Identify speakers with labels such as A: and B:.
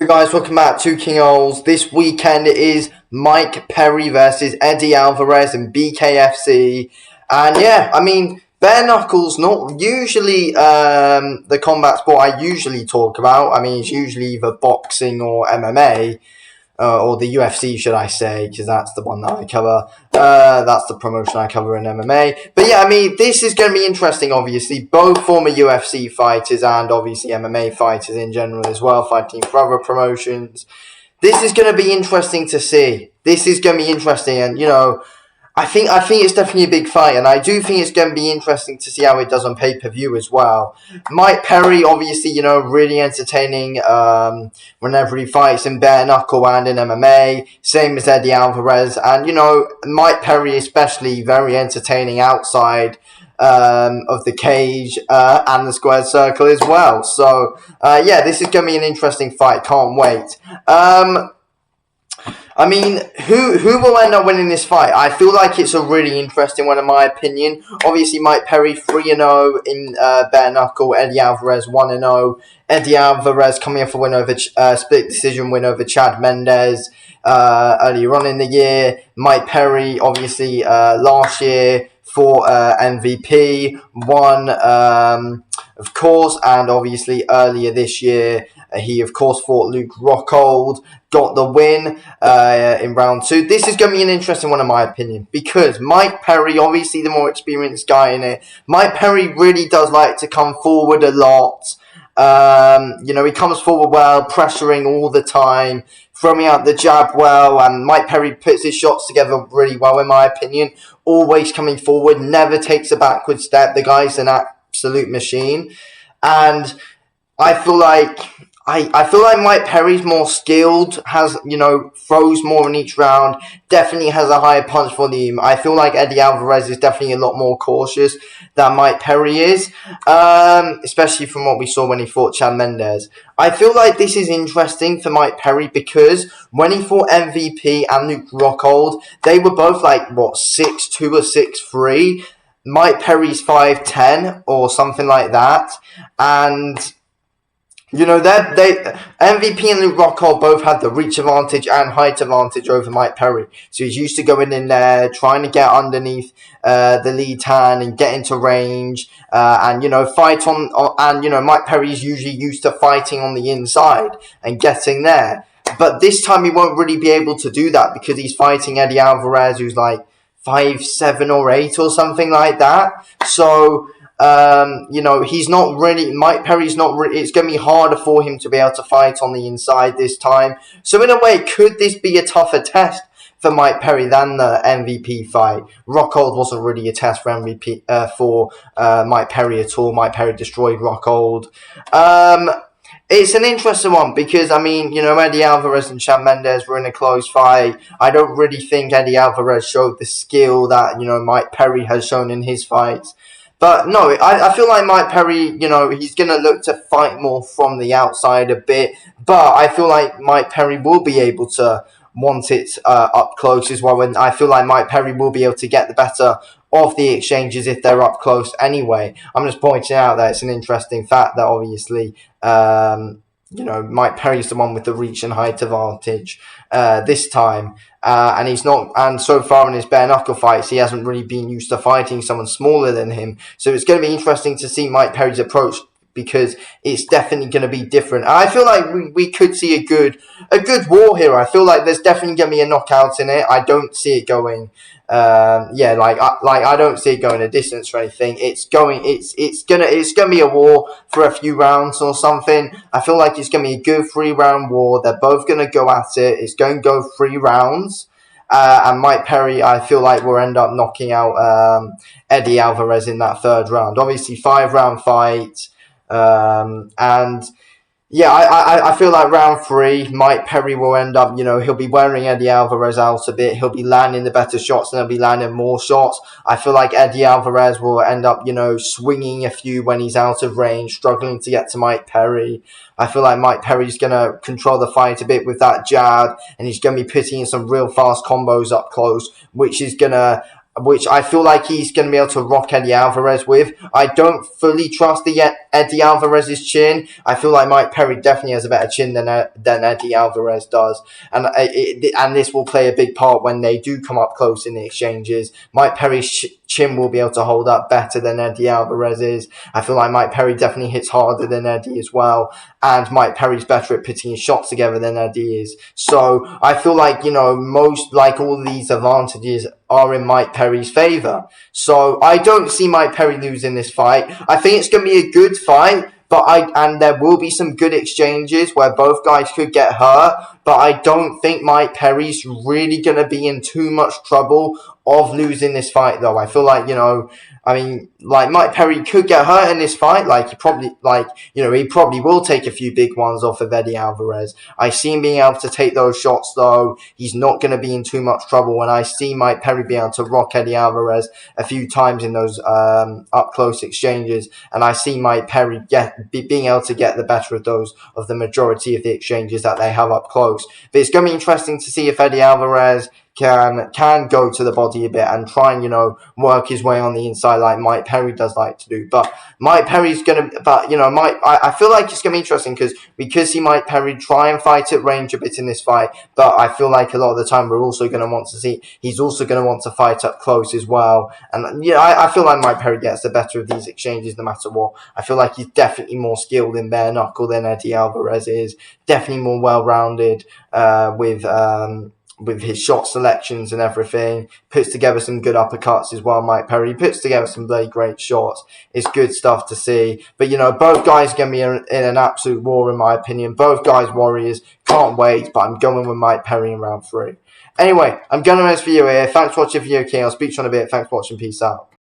A: You guys, welcome back to King Ols. This weekend is Mike Perry versus Eddie Alvarez in BKFC. And yeah, bare knuckles, not usually the combat sport I usually talk about. It's usually either boxing or MMA. Or the UFC, should I say, because that's the one that I cover. That's the promotion I cover in MMA. But yeah, this is going to be interesting, obviously. Both former UFC fighters and obviously MMA fighters in general as well, fighting for other promotions. This is going to be interesting to see. This is going to be interesting, and I think it's definitely a big fight, and I do think it's going to be interesting to see how it does on pay-per-view as well. Mike Perry, obviously, really entertaining whenever he fights in bare knuckle and in MMA. Same as Eddie Alvarez, and Mike Perry especially very entertaining outside of the cage and the squared circle as well. So yeah, this is going to be an interesting fight. Can't wait. Who will end up winning this fight? I feel like it's a really interesting one in my opinion. Obviously, Mike Perry 3-0 in bare knuckle. Eddie Alvarez 1-0. Eddie Alvarez coming off a win over split decision win over Chad Mendes earlier on in the year. Mike Perry obviously last year for MVP won of course, and obviously earlier this year he of course fought Luke Rockhold, got the win in round 2. This is going to be an interesting one in my opinion, because Mike Perry, obviously the more experienced guy in it, Mike Perry really does like to come forward a lot. He comes forward well, pressuring all the time, throwing out the jab well, and Mike Perry puts his shots together really well in my opinion. Always coming forward, never takes a backward step. The guy's an absolute machine, and I feel like Mike Perry's more skilled, has, throws more in each round, definitely has a higher punch volume. I feel like Eddie Alvarez is definitely a lot more cautious than Mike Perry is, especially from what we saw when he fought Chad Mendes. I feel like this is interesting for Mike Perry because when he fought MVP and Luke Rockhold, they were both 6'2" or 6'3". Mike Perry's 5'10" or something like that, and MVP and Luke Rockhold both had the reach advantage and height advantage over Mike Perry. So he's used to going in there, trying to get underneath the lead hand and get into range, and fight on. And Mike Perry's usually used to fighting on the inside and getting there. But this time he won't really be able to do that because he's fighting Eddie Alvarez, who's 5'7" or 8" or something like that. So he's not really, Mike Perry's not really, it's going to be harder for him to be able to fight on the inside this time. So in a way, could this be a tougher test for Mike Perry than the MVP fight? Rockhold wasn't really a test for MVP, for Mike Perry at all. Mike Perry destroyed Rockhold. It's an interesting one because, Eddie Alvarez and Chad Mendes were in a close fight. I don't really think Eddie Alvarez showed the skill that, Mike Perry has shown in his fights. But no, I feel like Mike Perry, he's going to look to fight more from the outside a bit. But I feel like Mike Perry will be able to want it up close as well. And I feel like Mike Perry will be able to get the better of the exchanges if they're up close anyway. I'm just pointing out that it's an interesting fact that obviously, Mike Perry's the one with the reach and height advantage this time. And he's not, and so far in his bare knuckle fights, he hasn't really been used to fighting someone smaller than him. So it's going to be interesting to see Mike Perry's approach because it's definitely going to be different. And I feel like we could see a good war here. I feel like there's definitely going to be a knockout in it. I don't see it going. I don't see it going a distance or anything. It's gonna be a war for a few rounds or something. I feel like it's gonna be a good 3-round war. They're both gonna go at it. It's going to go 3 rounds. And Mike Perry, I feel like, will end up knocking out Eddie Alvarez in that 3rd round. Obviously, 5-round fight. And yeah, I feel like round 3, Mike Perry will end up, he'll be wearing Eddie Alvarez out a bit. He'll be landing the better shots and he'll be landing more shots. I feel like Eddie Alvarez will end up, swinging a few when he's out of range, struggling to get to Mike Perry. I feel like Mike Perry's going to control the fight a bit with that jab, and he's going to be putting in some real fast combos up close, which I feel like he's going to be able to rock Eddie Alvarez with. I don't fully trust Eddie Alvarez's chin. I feel like Mike Perry definitely has a better chin than Eddie Alvarez does, and this will play a big part when they do come up close in the exchanges. Mike Perry's chin will be able to hold up better than Eddie Alvarez's. I feel like Mike Perry definitely hits harder than Eddie as well, and Mike Perry's better at putting his shots together than Eddie is. So I feel like, most, like, all these advantages are in Mike Perry's favour. So I don't see Mike Perry losing this fight. I think it's going to be a good fight, and there will be some good exchanges where both guys could get hurt, but I don't think Mike Perry's really going to be in too much trouble of losing this fight, though. I feel like, Mike Perry could get hurt in this fight. He probably will take a few big ones off of Eddie Alvarez. I see him being able to take those shots, though. He's not going to be in too much trouble, and I see Mike Perry being able to rock Eddie Alvarez a few times in those up-close exchanges, and I see Mike Perry being able to get the better of the majority of the exchanges that they have up close. But it's going to be interesting to see if Eddie Alvarez can go to the body a bit and try and, work his way on the inside like Mike Perry does like to do. But Mike Perry's going to, I feel like it's going to be interesting because we could see Mike Perry try and fight at range a bit in this fight, but I feel like a lot of the time he's also going to want to fight up close as well. And I feel like Mike Perry gets the better of these exchanges no matter what. I feel like he's definitely more skilled in bare knuckle than Eddie Alvarez is, definitely more well-rounded with his shot selections and everything. Puts together some good uppercuts as well, Mike Perry. Puts together some really great shots. It's good stuff to see. But, both guys are going to be in an absolute war, in my opinion. Both guys warriors. Can't wait, but I'm going with Mike Perry in round 3. Anyway, I'm going to end this video here. Thanks for watching the video, King. I'll speak to you in a bit. Thanks for watching. Peace out.